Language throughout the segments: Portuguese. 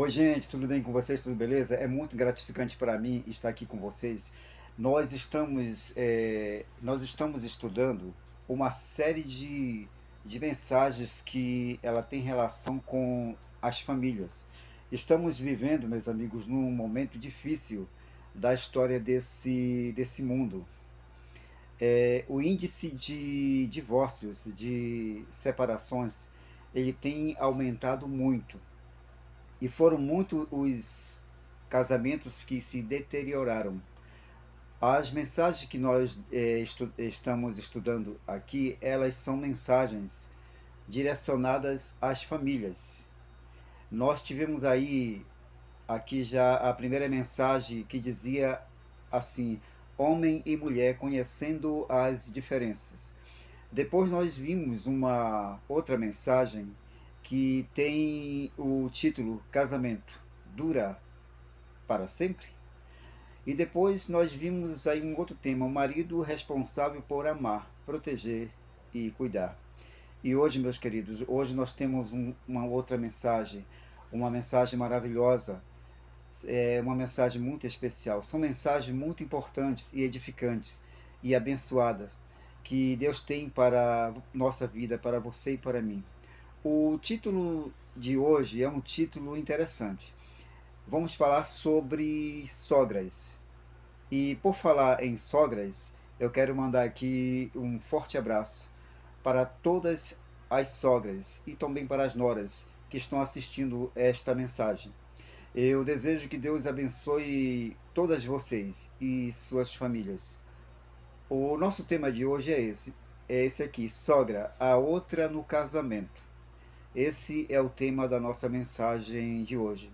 Oi, gente, tudo bem com vocês? Tudo beleza? É muito gratificante para mim estar aqui com vocês. Nós estamos estudando uma série de mensagens que ela tem relação com as famílias. Estamos vivendo, meus amigos, num momento difícil da história desse mundo. O índice de divórcios, de separações, ele tem aumentado muito. E foram muito os casamentos que se deterioraram. As mensagens que nós estamos estudando aqui, elas são mensagens direcionadas às famílias. Nós tivemos aí, aqui já a primeira mensagem que dizia assim: homem e mulher conhecendo as diferenças. Depois nós vimos uma outra mensagem que tem o título Casamento dura para sempre? E depois nós vimos aí um outro tema, o marido responsável por amar, proteger e cuidar. E hoje, meus queridos, hoje nós temos uma outra mensagem, uma mensagem maravilhosa, uma mensagem muito especial. São mensagens muito importantes e edificantes e abençoadas que Deus tem para nossa vida, para você e para mim. O título de hoje é um título interessante. Vamos falar sobre sogras. E por falar em sogras, eu quero mandar aqui um forte abraço para todas as sogras e também para as noras que estão assistindo esta mensagem. Eu desejo que Deus abençoe todas vocês e suas famílias. O nosso tema de hoje é esse aqui, sogra, a outra no casamento. Esse é o tema da nossa mensagem de hoje.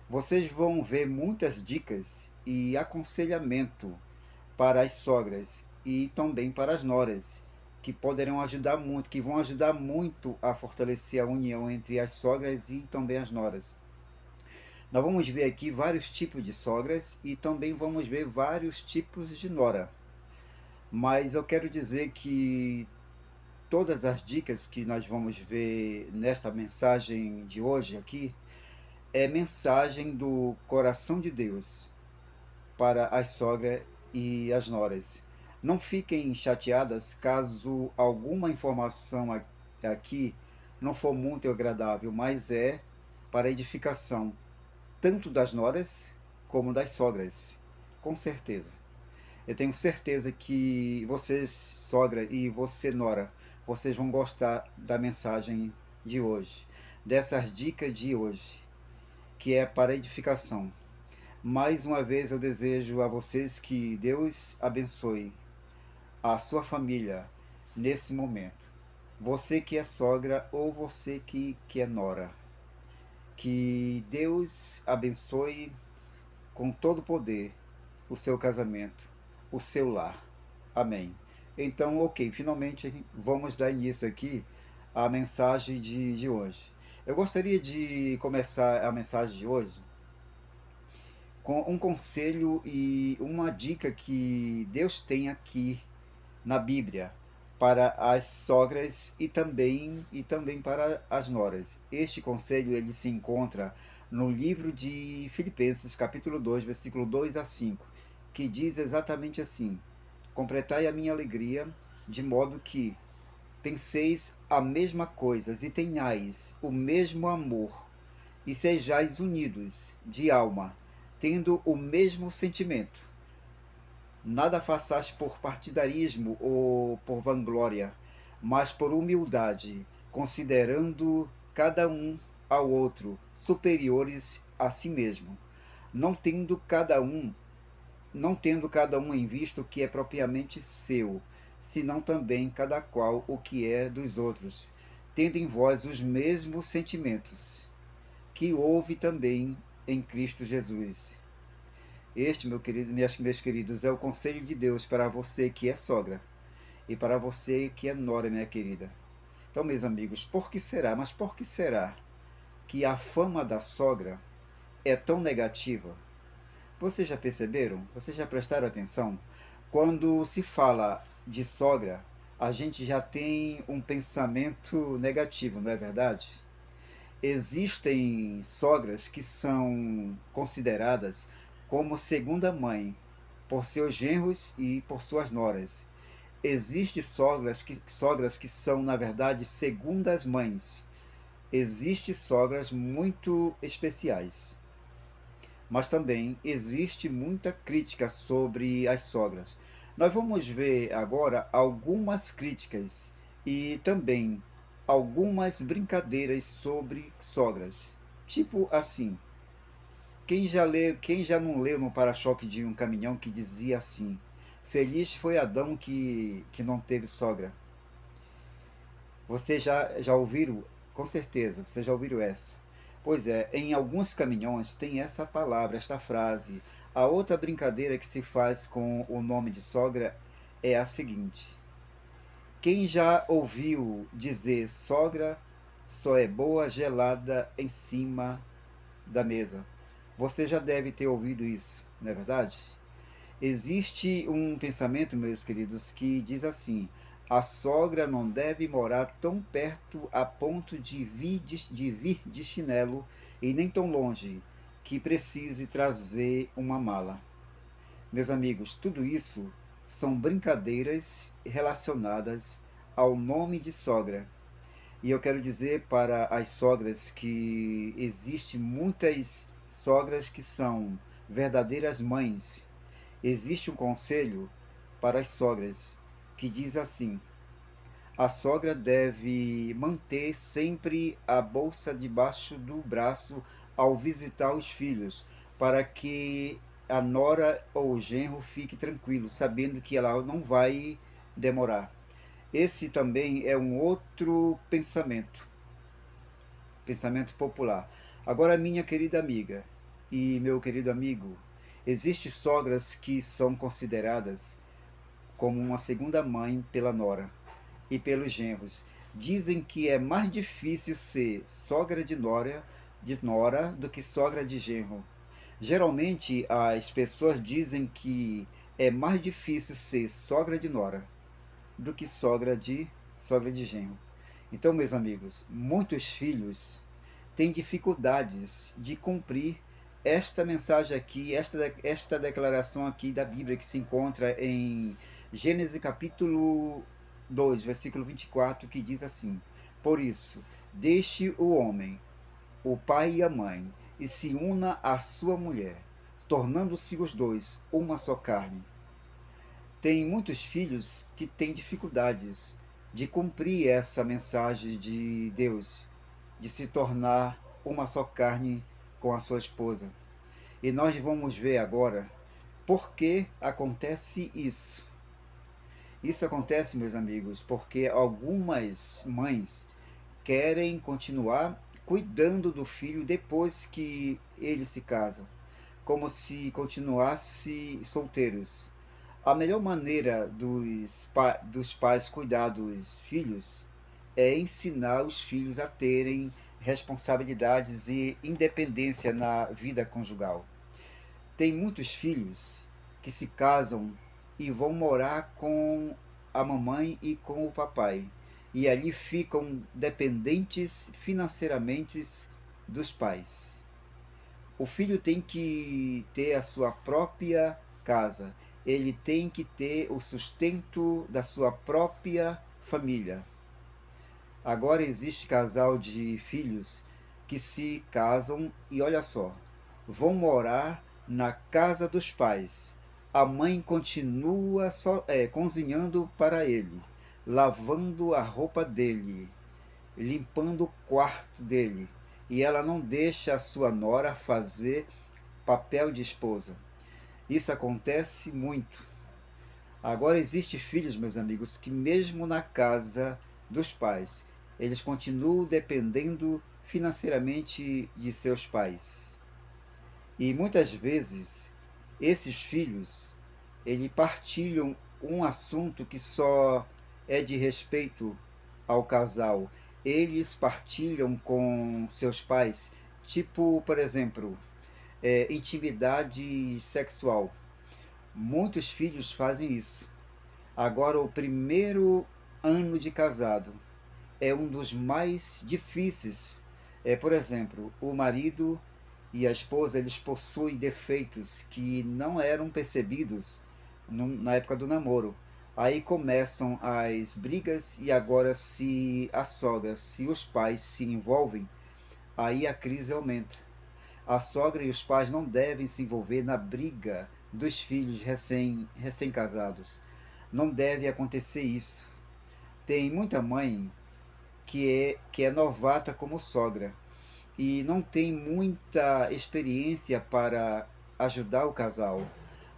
Vocês vão ver muitas dicas e aconselhamento para as sogras e também para as noras, que poderão ajudar muito, que vão ajudar muito a fortalecer a união entre as sogras e também as noras. Nós vamos ver aqui vários tipos de sogras e também vamos ver vários tipos de nora. Mas eu quero dizer que todas as dicas que nós vamos ver nesta mensagem de hoje aqui é mensagem do coração de Deus para as sogras e as noras. Não fiquem chateadas caso alguma informação aqui não for muito agradável, mas é para edificação, tanto das noras como das sogras, com certeza. Eu tenho certeza que vocês, sogra, e você, nora, vocês vão gostar da mensagem de hoje, dessas dicas de hoje, que é para edificação. Mais uma vez eu desejo a vocês que Deus abençoe a sua família nesse momento. Você que é sogra ou você que é nora. Que Deus abençoe com todo o poder o seu casamento, o seu lar. Amém. Então, ok, finalmente vamos dar início aqui à mensagem de hoje. Eu gostaria de começar a mensagem de hoje com um conselho e uma dica que Deus tem aqui na Bíblia para as sogras e também para as noras. Este conselho ele se encontra no livro de Filipenses, capítulo 2, versículo 2 a 5, que diz exatamente assim: completai a minha alegria, de modo que penseis a mesma coisa e tenhais o mesmo amor e sejais unidos de alma, tendo o mesmo sentimento. Nada façais por partidarismo ou por vanglória, mas por humildade, considerando cada um ao outro superiores a si mesmo, não tendo cada um, não tendo cada um em vista o que é propriamente seu, senão também cada qual o que é dos outros, tendo em vós os mesmos sentimentos que houve também em Cristo Jesus. Este, meu querido, meus queridos, é o conselho de Deus para você que é sogra e para você que é nora, minha querida. Então, meus amigos, por que será? Mas por que será que a fama da sogra é tão negativa? Vocês já perceberam? Vocês já prestaram atenção? Quando se fala de sogra, a gente já tem um pensamento negativo, não é verdade? Existem sogras que são consideradas como segunda mãe por seus genros e por suas noras. Existem sogras que são, na verdade, segundas mães. Existem sogras muito especiais. Mas também existe muita crítica sobre as sogras. Nós vamos ver agora algumas críticas e também algumas brincadeiras sobre sogras. Tipo assim, quem já não leu no para-choque de um caminhão que dizia assim: Feliz foi Adão que não teve sogra. Você já ouviram? Com certeza, você já ouviram essa. Pois é, em alguns caminhões tem essa palavra, esta frase. A outra brincadeira que se faz com o nome de sogra é a seguinte: quem já ouviu dizer sogra só é boa gelada em cima da mesa? Você já deve ter ouvido isso, não é verdade? Existe um pensamento, meus queridos, que diz assim: a sogra não deve morar tão perto a ponto de vir de chinelo e nem tão longe que precise trazer uma mala. Meus amigos, tudo isso são brincadeiras relacionadas ao nome de sogra. E eu quero dizer para as sogras que existem muitas sogras que são verdadeiras mães. Existe um conselho para as sogras que diz assim: a sogra deve manter sempre a bolsa debaixo do braço ao visitar os filhos, para que a nora ou o genro fique tranquilo, sabendo que ela não vai demorar. Esse também é um outro pensamento popular. Agora, minha querida amiga e meu querido amigo, existem sogras que são consideradas como uma segunda mãe pela nora e pelos genros. Dizem que é mais difícil ser sogra de nora do que sogra de genro. Geralmente as pessoas dizem que é mais difícil ser sogra de nora do que sogra de genro. Então, meus amigos, muitos filhos têm dificuldades de cumprir esta mensagem aqui, esta declaração aqui da Bíblia que se encontra em Gênesis capítulo 2 versículo 24, que diz assim: Por isso, deixe o homem, o pai e a mãe, e se una à sua mulher, tornando-se os dois uma só carne. Tem muitos filhos que têm dificuldades de cumprir essa mensagem de Deus, de se tornar uma só carne com a sua esposa. E nós vamos ver agora por que acontece isso. Isso acontece, meus amigos, porque algumas mães querem continuar cuidando do filho depois que eles se casam, como se continuassem solteiros. A melhor maneira dos pais cuidar dos filhos é ensinar os filhos a terem responsabilidades e independência na vida conjugal. Tem muitos filhos que se casam e vão morar com a mamãe e com o papai. E ali ficam dependentes financeiramente dos pais. O filho tem que ter a sua própria casa. Ele tem que ter o sustento da sua própria família. Agora existe casal de filhos que se casam e olha só, vão morar na casa dos pais. A mãe continua cozinhando para ele, lavando a roupa dele, limpando o quarto dele. E ela não deixa a sua nora fazer papel de esposa. Isso acontece muito. Agora existem filhos, meus amigos, que mesmo na casa dos pais, eles continuam dependendo financeiramente de seus pais. E muitas vezes esses filhos, eles partilham um assunto que só é de respeito ao casal. Eles partilham com seus pais, tipo, por exemplo, intimidade sexual. Muitos filhos fazem isso. Agora, o primeiro ano de casado é um dos mais difíceis Por exemplo, o marido e a esposa, eles possuem defeitos que não eram percebidos na época do namoro. Aí começam as brigas e agora se a sogra, se os pais se envolvem, aí a crise aumenta. A sogra e os pais não devem se envolver na briga dos filhos recém-casados. Não deve acontecer isso. Tem muita mãe que é novata como sogra e não tem muita experiência para ajudar o casal,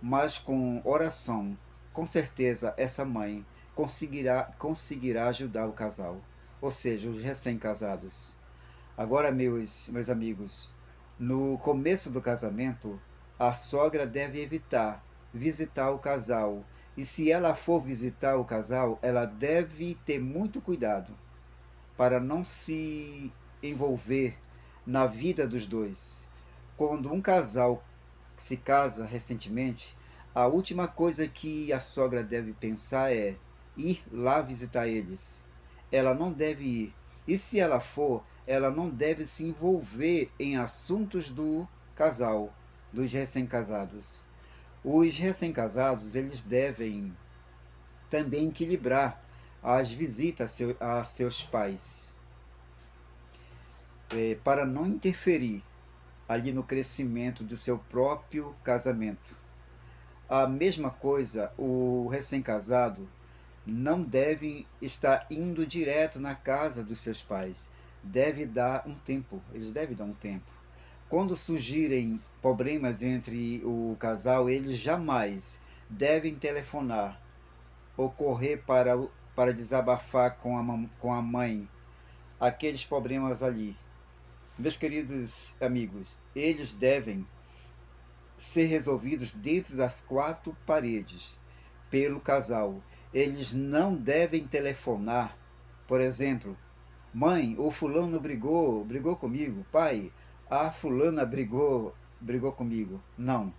mas com oração, com certeza essa mãe conseguirá ajudar o casal, ou seja, os recém-casados. Agora, meus amigos, no começo do casamento, a sogra deve evitar visitar o casal. E se ela for visitar o casal, ela deve ter muito cuidado para não se envolver na vida dos dois. Quando um casal se casa recentemente, a última coisa que a sogra deve pensar é ir lá visitar eles. Ela não deve ir. E se ela for, ela não deve se envolver em assuntos do casal, dos recém-casados. Os recém-casados, eles devem também equilibrar as visitas a seus pais, para não interferir ali no crescimento do seu próprio casamento. A mesma coisa, o recém-casado não deve estar indo direto na casa dos seus pais. Deve dar um tempo, eles devem dar um tempo. Quando surgirem problemas entre o casal, eles jamais devem telefonar ou correr para desabafar com a mãe aqueles problemas ali. Meus queridos amigos, eles devem ser resolvidos dentro das quatro paredes, pelo casal. Eles não devem telefonar, por exemplo, mãe, o fulano brigou comigo, pai, a fulana brigou comigo. Não.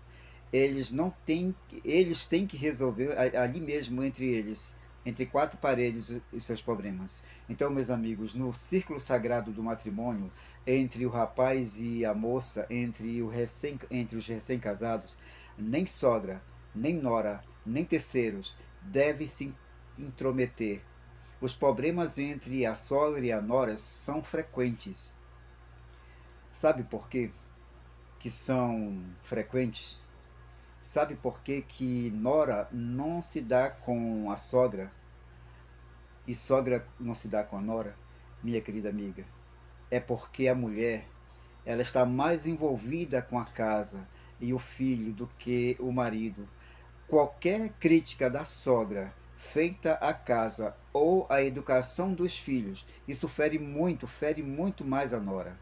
Eles não têm, eles têm que resolver ali mesmo entre eles, entre quatro paredes, os seus problemas. Então, meus amigos, no círculo sagrado do matrimônio, entre o rapaz e a moça, entre os recém-casados, nem sogra, nem nora, nem terceiros devem se intrometer. Os problemas entre a sogra e a nora são frequentes. Sabe por quê que são frequentes? Sabe por que que nora não se dá com a sogra e sogra não se dá com a nora, minha querida amiga? É porque a mulher, ela está mais envolvida com a casa e o filho do que o marido. Qualquer crítica da sogra feita à casa ou à educação dos filhos, isso fere muito mais a nora.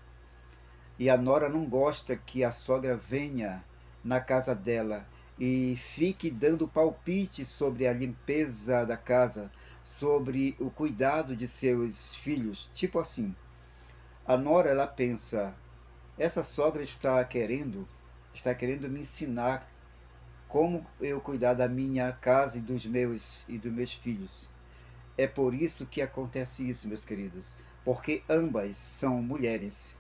E a nora não gosta que a sogra venha na casa dela e fique dando palpite sobre a limpeza da casa, sobre o cuidado de seus filhos. Tipo assim, a nora ela pensa, essa sogra está querendo me ensinar como eu cuidar da minha casa e dos meus filhos. É por isso que acontece isso, meus queridos, porque ambas são mulheres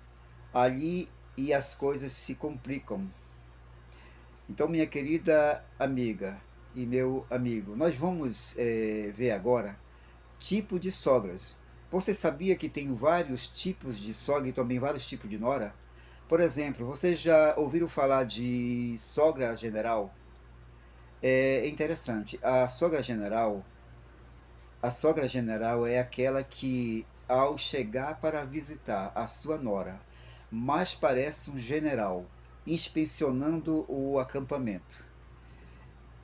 ali e as coisas se complicam. Então, minha querida amiga e meu amigo, nós vamos ver agora tipo de sogras. Você sabia que tem vários tipos de sogra e também vários tipos de nora? Por exemplo, vocês já ouviram falar de sogra general? É interessante. A sogra general é aquela que, ao chegar para visitar a sua nora, mais parece um general inspecionando o acampamento.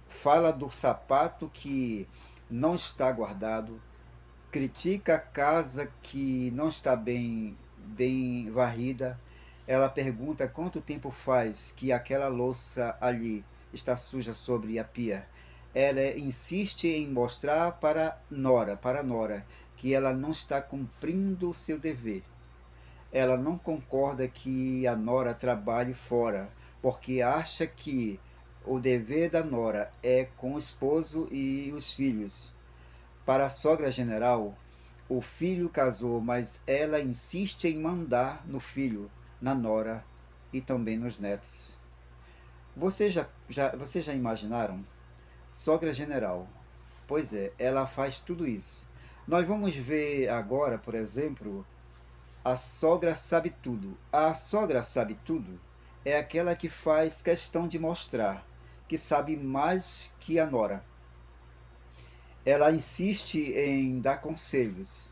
Fala do sapato que não está guardado, critica a casa que não está bem varrida. Ela pergunta quanto tempo faz que aquela louça ali está suja sobre a pia. Ela insiste em mostrar para a nora, que ela não está cumprindo o seu dever. Ela não concorda que a nora trabalhe fora, porque acha que o dever da nora é com o esposo e os filhos. Para a sogra general, O filho casou, mas ela insiste em mandar no filho, na nora e também nos netos. Vocês já imaginaram? Sogra general. Pois é, ela faz tudo isso. Nós vamos ver agora, por exemplo, a sogra sabe tudo. A sogra sabe tudo é aquela que faz questão de mostrar que sabe mais que a nora. Ela insiste em dar conselhos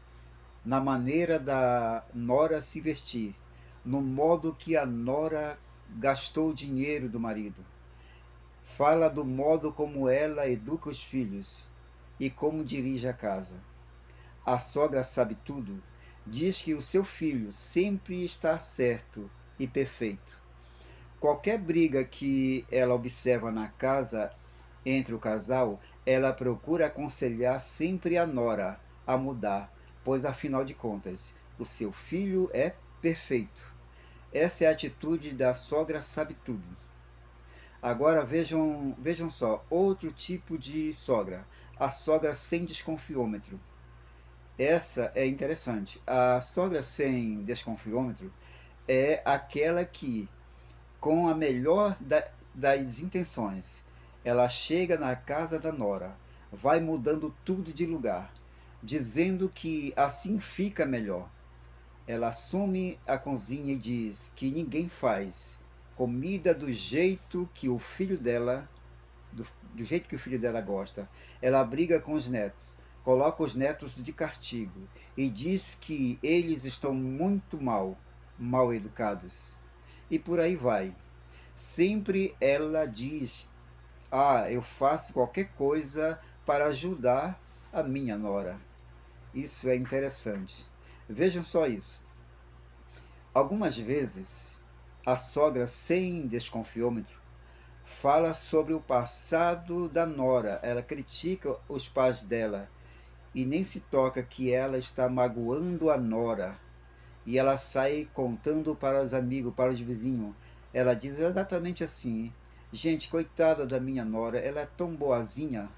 na maneira da nora se vestir, no modo que a nora gastou o dinheiro do marido. Fala do modo como ela educa os filhos e como dirige a casa. A sogra sabe tudo, diz que o seu filho sempre está certo e perfeito. Qualquer briga que ela observa na casa entre o casal, ela procura aconselhar sempre a nora a mudar, pois afinal de contas, o seu filho é perfeito. Essa é a atitude da sogra sabe tudo. Agora vejam só, outro tipo de sogra, a sogra sem desconfiômetro. Essa é interessante. A sogra sem desconfiômetro é aquela que, com a melhor das intenções, ela chega na casa da nora, vai mudando tudo de lugar, dizendo que assim fica melhor. Ela assume a cozinha e diz que ninguém faz comida do jeito que o filho dela, do jeito que o filho dela gosta. Ela briga com os netos, coloca os netos de castigo e diz que eles estão muito mal educados. E por aí vai. Sempre ela diz: "Ah, eu faço qualquer coisa para ajudar a minha nora." Isso é interessante. Vejam só isso. Algumas vezes, a sogra sem desconfiômetro fala sobre o passado da nora. Ela critica os pais dela e nem se toca que ela está magoando a nora. E ela sai contando para os amigos, para os vizinhos. Ela diz exatamente assim: "Gente, coitada da minha nora, ela é tão boazinha,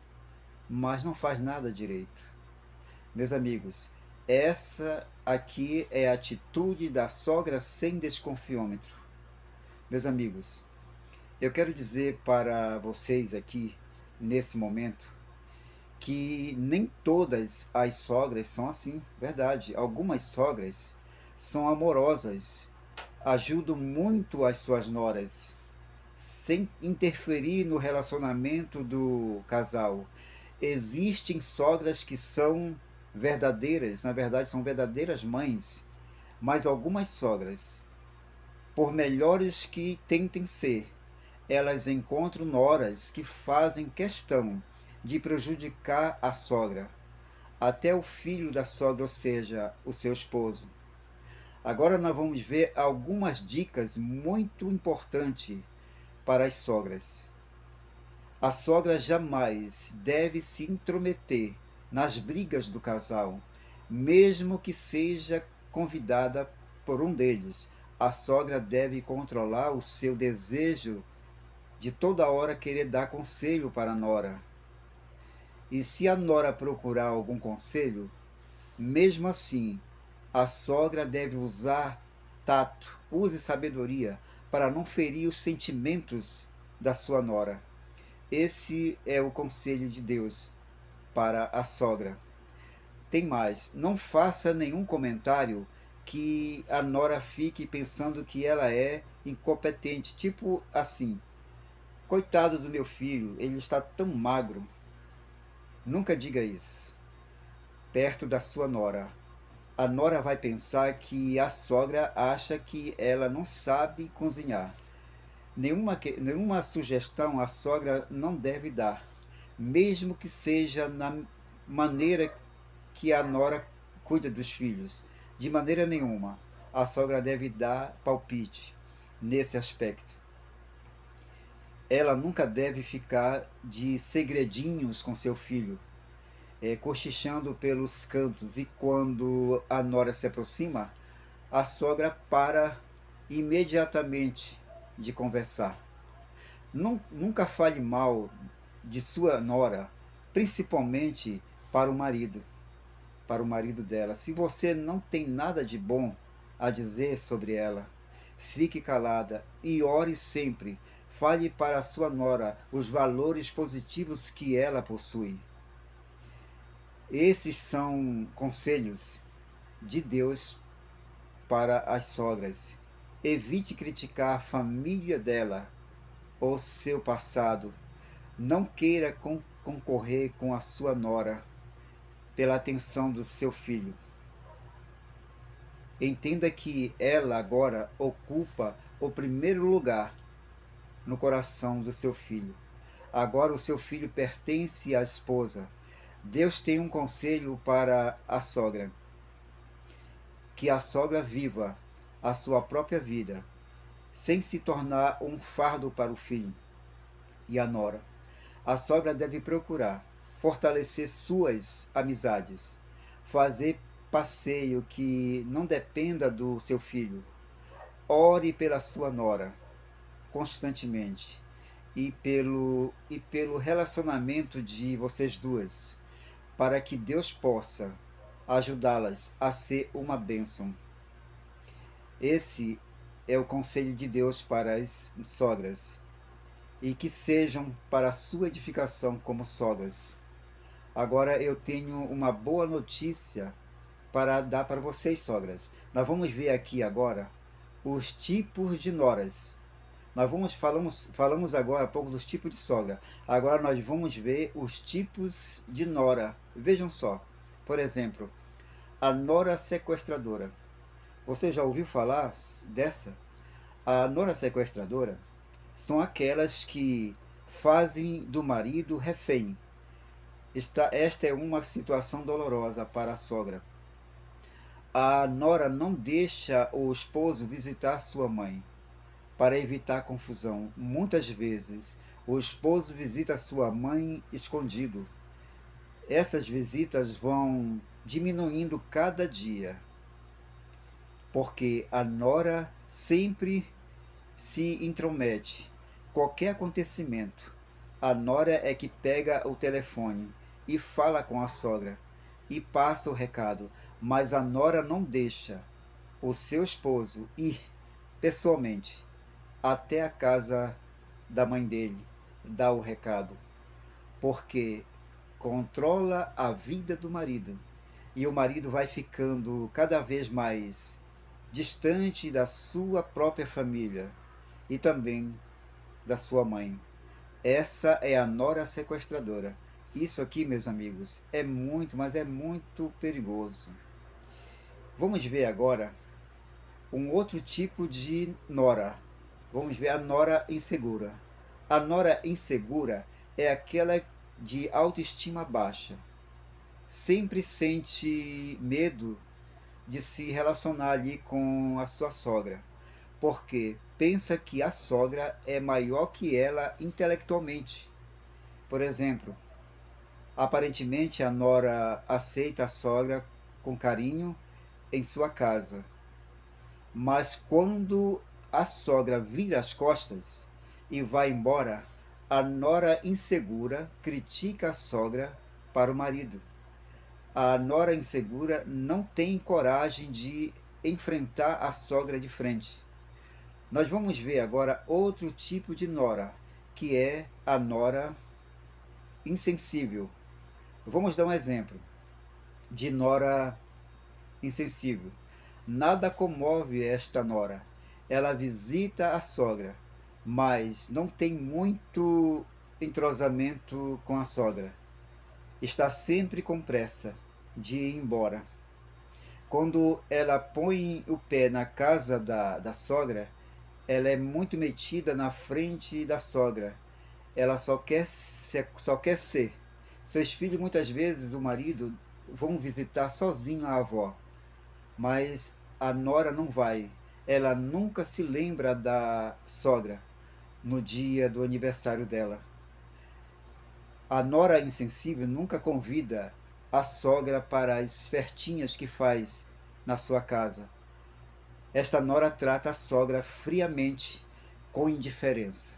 mas não faz nada direito." Meus amigos, essa aqui é a atitude da sogra sem desconfiômetro. Meus amigos, eu quero dizer para vocês aqui, nesse momento, que nem todas as sogras são assim, verdade. Algumas sogras são amorosas, ajudam muito as suas noras, sem interferir no relacionamento do casal. Existem sogras que são verdadeiras, na verdade são verdadeiras mães, mas algumas sogras, por melhores que tentem ser, elas encontram noras que fazem questão de prejudicar a sogra, até o filho da sogra, ou seja, o seu esposo. Agora nós vamos ver algumas dicas muito importantes para as sogras. A sogra jamais deve se intrometer nas brigas do casal, mesmo que seja convidada por um deles. A sogra deve controlar o seu desejo de toda hora querer dar conselho para a nora. E se a nora procurar algum conselho, mesmo assim, a sogra deve usar tato, use sabedoria para não ferir os sentimentos da sua nora. Esse é o conselho de Deus para a sogra. Tem mais, não faça nenhum comentário que a nora fique pensando que ela é incompetente, tipo assim: "Coitado do meu filho, ele está tão magro." Nunca diga isso perto da sua nora. A nora vai pensar que a sogra acha que ela não sabe cozinhar. Nenhuma sugestão a sogra não deve dar, mesmo que seja na maneira que a nora cuida dos filhos. De maneira nenhuma a sogra deve dar palpite nesse aspecto. Ela nunca deve ficar de segredinhos com seu filho, cochichando pelos cantos, e quando a nora se aproxima, a sogra para imediatamente de conversar. Nunca fale mal de sua nora, principalmente para o marido. para o marido dela. Se você não tem nada de bom a dizer sobre ela, fique calada e ore sempre. Fale para a sua nora os valores positivos que ela possui. Esses são conselhos de Deus para as sogras. Evite criticar a família dela ou seu passado. Não queira concorrer com a sua nora pela atenção do seu filho. Entenda que ela agora ocupa o primeiro lugar no coração do seu filho. Agora o seu filho pertence à esposa. Deus tem um conselho para a sogra: que a sogra viva a sua própria vida, sem se tornar um fardo para o filho e a nora. A sogra deve procurar fortalecer suas amizades, fazer passeio que não dependa do seu filho. Ore pela sua nora constantemente e pelo relacionamento de vocês duas, para que Deus possa ajudá-las a ser uma bênção. Esse é o conselho de Deus para as sogras, e que sejam para a sua edificação como sogras. Agora eu tenho uma boa notícia para dar para vocês, sogras. Nós vamos ver aqui agora os tipos de noras. Falamos agora há pouco dos tipos de sogra. Agora nós vamos ver os tipos de nora. Vejam só. Por exemplo, a nora sequestradora. Você já ouviu falar dessa? A nora sequestradora são aquelas que fazem do marido refém. Esta é uma situação dolorosa para a sogra. A nora não deixa o esposo visitar sua mãe para evitar confusão. Muitas vezes o esposo visita sua mãe escondido. Essas visitas vão diminuindo cada dia, porque a nora sempre se intromete. Qualquer acontecimento, a nora é que pega o telefone e fala com a sogra e passa o recado, mas a nora não deixa o seu esposo ir pessoalmente até a casa da mãe dele dar o recado, porque controla a vida do marido e o marido vai ficando cada vez mais distante da sua própria família e também da sua mãe. Essa é a nora sequestradora. Isso aqui, meus amigos, é muito, mas é muito perigoso. Vamos ver agora um outro tipo de nora. Vamos ver a nora insegura. A nora insegura é aquela de autoestima baixa. Sempre sente medo de se relacionar ali com a sua sogra, porque pensa que a sogra é maior que ela intelectualmente. Por exemplo, aparentemente a nora aceita a sogra com carinho em sua casa, mas quando a sogra vira as costas e vai embora, a nora insegura critica a sogra para o marido. A nora insegura não tem coragem de enfrentar a sogra de frente. Nós vamos ver agora outro tipo de nora, que é a nora insensível. Vamos dar um exemplo de nora insensível. Nada comove esta nora. Ela visita a sogra, mas não tem muito entrosamento com a sogra. Está sempre com pressa de ir embora. Quando ela põe o pé na casa da sogra, ela é muito metida na frente da sogra. Ela só quer ser. Seus filhos, muitas vezes, o marido, vão visitar sozinho a avó, mas a nora não vai. Ela nunca se lembra da sogra no dia do aniversário dela. A nora insensível nunca convida a sogra para as festinhas que faz na sua casa. Esta nora trata a sogra friamente, com indiferença.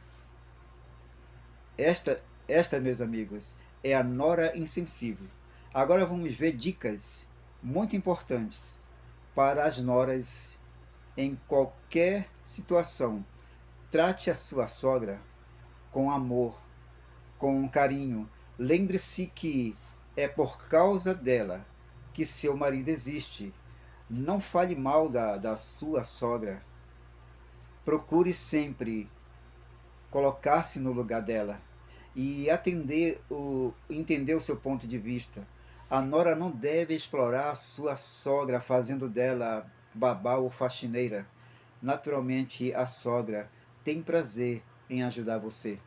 Esta, meus amigos, é a nora insensível. Agora vamos ver dicas muito importantes para as noras em qualquer situação. Trate a sua sogra com amor, com carinho. Lembre-se que é por causa dela que seu marido existe. Não fale mal da sua sogra. Procure sempre colocar-se no lugar dela e entender o seu ponto de vista. A nora não deve explorar a sua sogra fazendo dela babá ou faxineira. Naturalmente, a sogra tem prazer em ajudar você,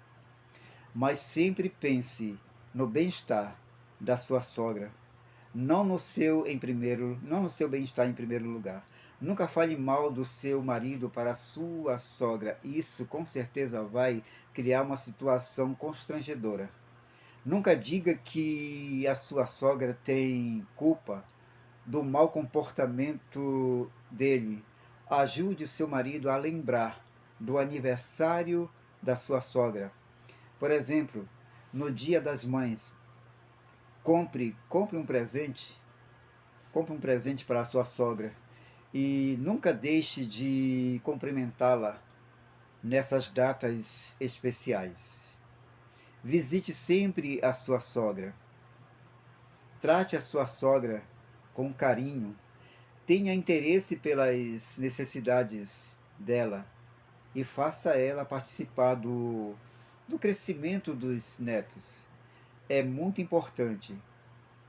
mas sempre pense no bem-estar da sua sogra, não no seu bem-estar em primeiro lugar. Nunca fale mal do seu marido para a sua sogra. Isso com certeza vai criar uma situação constrangedora. Nunca diga que a sua sogra tem culpa do mau comportamento dele. Ajude seu marido a lembrar do aniversário da sua sogra. Por exemplo, no Dia das Mães, compre um presente para a sua sogra e nunca deixe de cumprimentá-la nessas datas especiais. Visite sempre a sua sogra. Trate a sua sogra com carinho. Tenha interesse pelas necessidades dela e faça ela participar do crescimento dos netos. É muito importante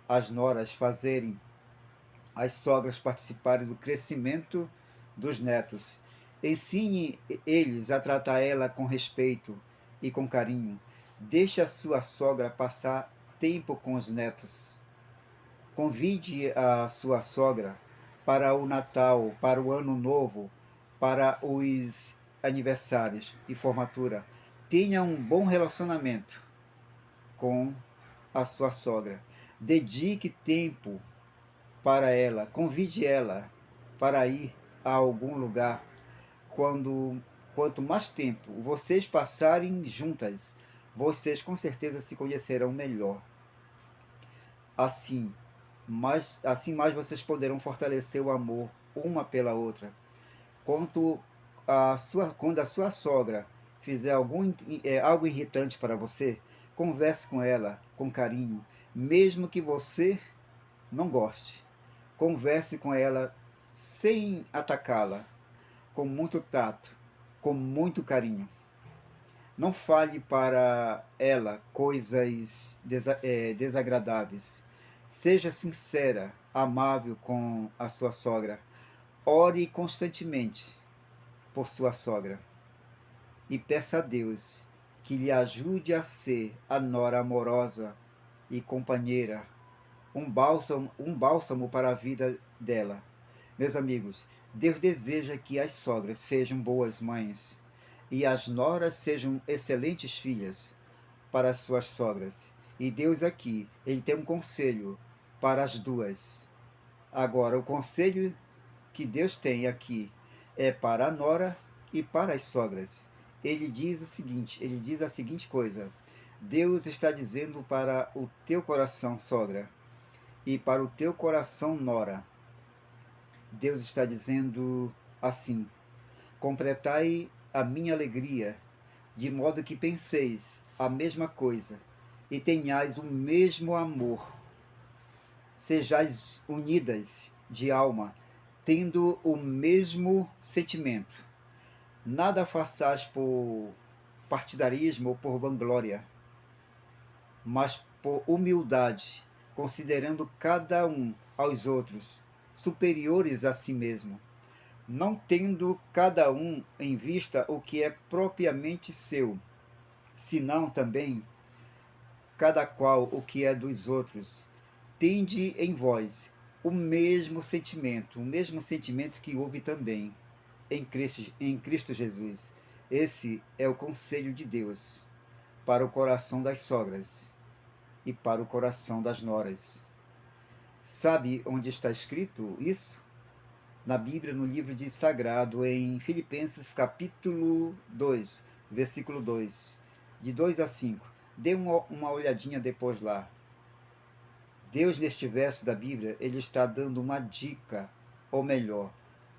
as noras fazerem as sogras participarem do crescimento dos netos. Ensine eles a tratar ela com respeito e com carinho. Deixe a sua sogra passar tempo com os netos. Convide a sua sogra para o Natal, para o Ano Novo, para os aniversários e formatura. Tenha um bom relacionamento com a sua sogra. Dedique tempo para ela, convide ela para ir a algum lugar. Quanto mais tempo vocês passarem juntas, vocês com certeza se conhecerão melhor. Assim mais vocês poderão fortalecer o amor uma pela outra. Quando a sua sogra fizer algo irritante para você, converse com ela com carinho, mesmo que você não goste. Converse com ela sem atacá-la, com muito tato, com muito carinho. Não fale para ela coisas desagradáveis. Seja sincera, amável com a sua sogra. Ore constantemente por sua sogra e peça a Deus que lhe ajude a ser a nora amorosa e companheira, um bálsamo para a vida dela. Meus amigos, Deus deseja que as sogras sejam boas mães e as noras sejam excelentes filhas para as suas sogras. E Deus aqui, ele tem um conselho para as duas. Agora, o conselho que Deus tem aqui é para a nora e para as sogras. Ele diz o seguinte, ele diz a seguinte coisa: Deus está dizendo para o teu coração, sogra, e para o teu coração, nora. Deus está dizendo assim: completai a minha alegria, de modo que penseis a mesma coisa e tenhais o mesmo amor. Sejais unidas de alma, tendo o mesmo sentimento. Nada façais por partidarismo ou por vanglória, mas por humildade, considerando cada um aos outros superiores a si mesmo, não tendo cada um em vista o que é propriamente seu, senão também cada qual o que é dos outros. Tende em vós o mesmo sentimento que houve também em Cristo Jesus. Esse é o conselho de Deus para o coração das sogras e para o coração das noras. Sabe onde está escrito isso? Na Bíblia, no livro de Sagrado, em Filipenses capítulo 2, versículo 2, de 2 a 5. Dê uma olhadinha depois lá. Deus, neste verso da Bíblia, ele está dando uma dica, ou melhor,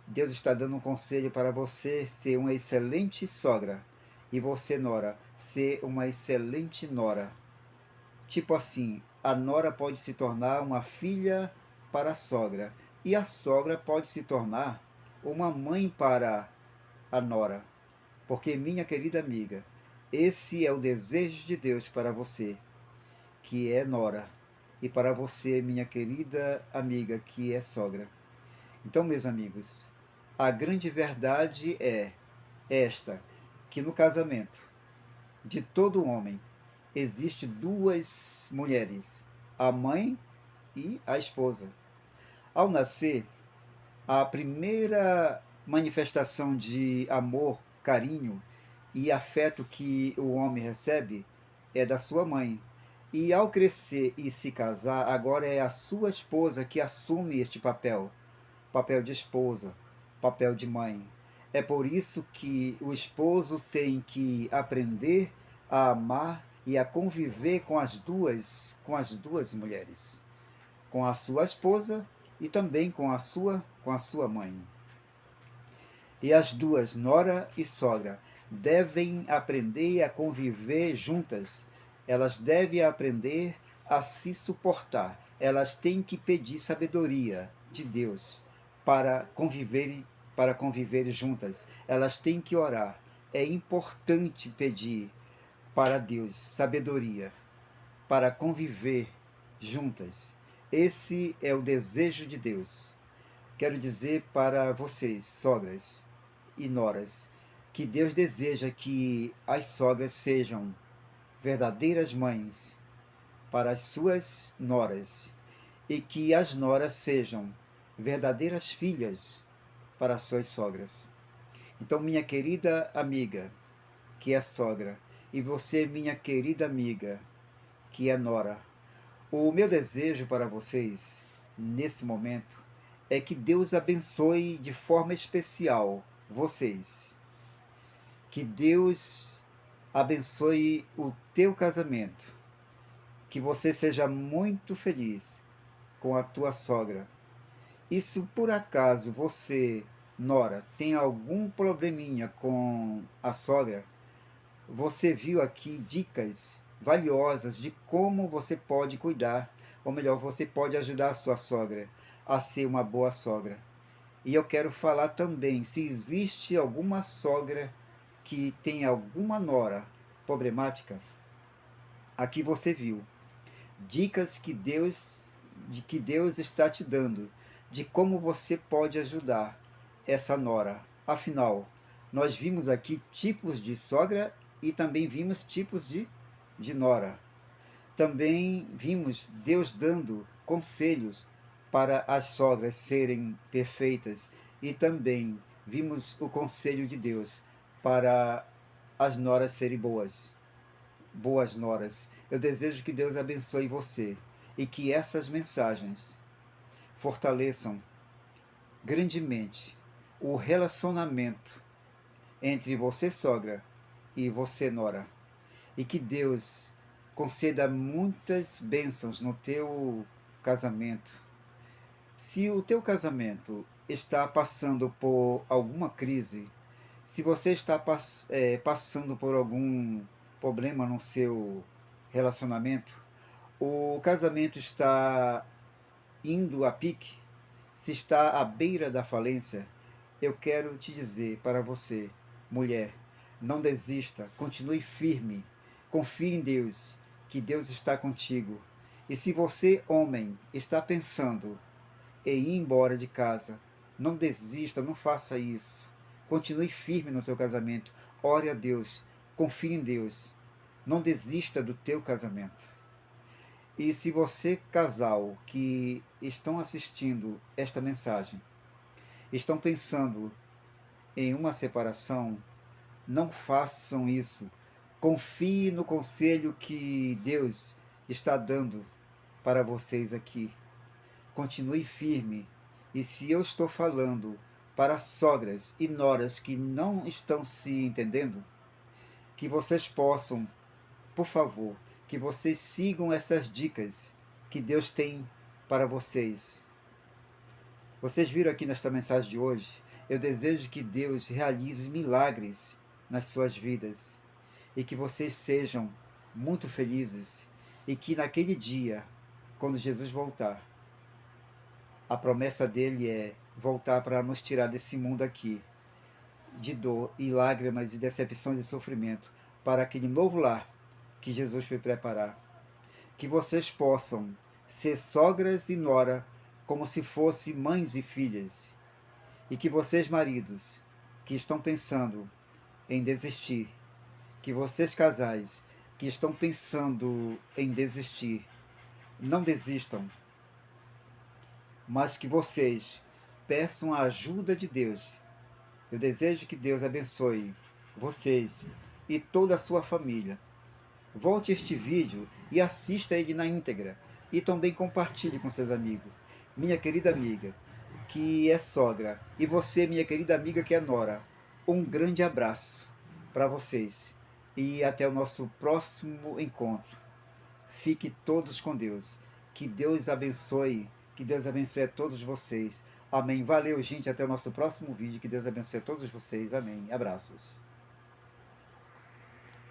Deus está dando um conselho para você ser uma excelente sogra e você, nora, ser uma excelente nora. Tipo assim, a nora pode se tornar uma filha para a sogra e a sogra pode se tornar uma mãe para a nora. Porque, minha querida amiga, esse é o desejo de Deus para você, que é nora, e para você, minha querida amiga, que é sogra. Então, meus amigos, a grande verdade é esta, que no casamento de todo homem existe duas mulheres, a mãe e a esposa. Ao nascer, a primeira manifestação de amor, carinho e afeto que o homem recebe é da sua mãe. E ao crescer e se casar, agora é a sua esposa que assume este papel, papel de esposa, papel de mãe. É por isso que o esposo tem que aprender a amar e a conviver com as duas mulheres, com a sua esposa e também com a sua mãe. E as duas, nora e sogra, devem aprender a conviver juntas. Elas devem aprender a se suportar. Elas têm que pedir sabedoria de Deus para conviver juntas. Elas têm que orar. É importante pedir para Deus sabedoria para conviver juntas. Esse é o desejo de Deus. Quero dizer para vocês, sogras e noras, que Deus deseja que as sogras sejam verdadeiras mães para as suas noras e que as noras sejam verdadeiras filhas para as suas sogras. Então, minha querida amiga, que é sogra, e você, minha querida amiga, que é nora, o meu desejo para vocês, nesse momento, é que Deus abençoe de forma especial vocês. Que Deus abençoe o teu casamento. Que você seja muito feliz com a tua sogra. E se por acaso você, nora, tem algum probleminha com a sogra, você viu aqui dicas valiosas de como você pode cuidar, ou melhor, você pode ajudar a sua sogra a ser uma boa sogra. E eu quero falar também, se existe alguma sogra que tem alguma nora problemática, aqui você viu dicas que Deus está te dando de como você pode ajudar essa nora. Afinal, nós vimos aqui tipos de sogra e também vimos tipos de nora. Também vimos Deus dando conselhos para as sogras serem perfeitas e também vimos o conselho de Deus para as noras serem boas, boas noras. Eu desejo que Deus abençoe você e que essas mensagens fortaleçam grandemente o relacionamento entre você, sogra, e você, nora. E que Deus conceda muitas bênçãos no teu casamento. Se o teu casamento está passando por alguma crise, se você está passando por algum problema no seu relacionamento, o casamento está indo a pique, se está à beira da falência, eu quero te dizer para você, mulher, não desista, continue firme, confie em Deus, que Deus está contigo. E se você, homem, está pensando em ir embora de casa, não desista, não faça isso. Continue firme no teu casamento, ore a Deus, confie em Deus, não desista do teu casamento. E se você, casal, que estão assistindo esta mensagem, estão pensando em uma separação, não façam isso. Confie no conselho que Deus está dando para vocês aqui. Continue firme. E se eu estou falando para sogras e noras que não estão se entendendo, que vocês possam, por favor, que vocês sigam essas dicas que Deus tem para vocês. Vocês viram aqui nesta mensagem de hoje? Eu desejo que Deus realize milagres nas suas vidas e que vocês sejam muito felizes e que naquele dia, quando Jesus voltar, a promessa dele é voltar para nos tirar desse mundo aqui, de dor e lágrimas e decepções e sofrimento, para aquele novo lar que Jesus foi preparar. Que vocês possam ser sogras e nora como se fossem mães e filhas. E que vocês, maridos, que estão pensando em desistir, que vocês, casais, que estão pensando em desistir, não desistam, mas que vocês peçam a ajuda de Deus. Eu desejo que Deus abençoe vocês e toda a sua família. Volte este vídeo e assista ele na íntegra. E também compartilhe com seus amigos. Minha querida amiga, que é sogra, e você, minha querida amiga, que é nora, um grande abraço para vocês. E até o nosso próximo encontro. Fique todos com Deus. Que Deus abençoe. Que Deus abençoe a todos vocês. Amém. Valeu, gente. Até o nosso próximo vídeo. Que Deus abençoe a todos vocês. Amém. Abraços.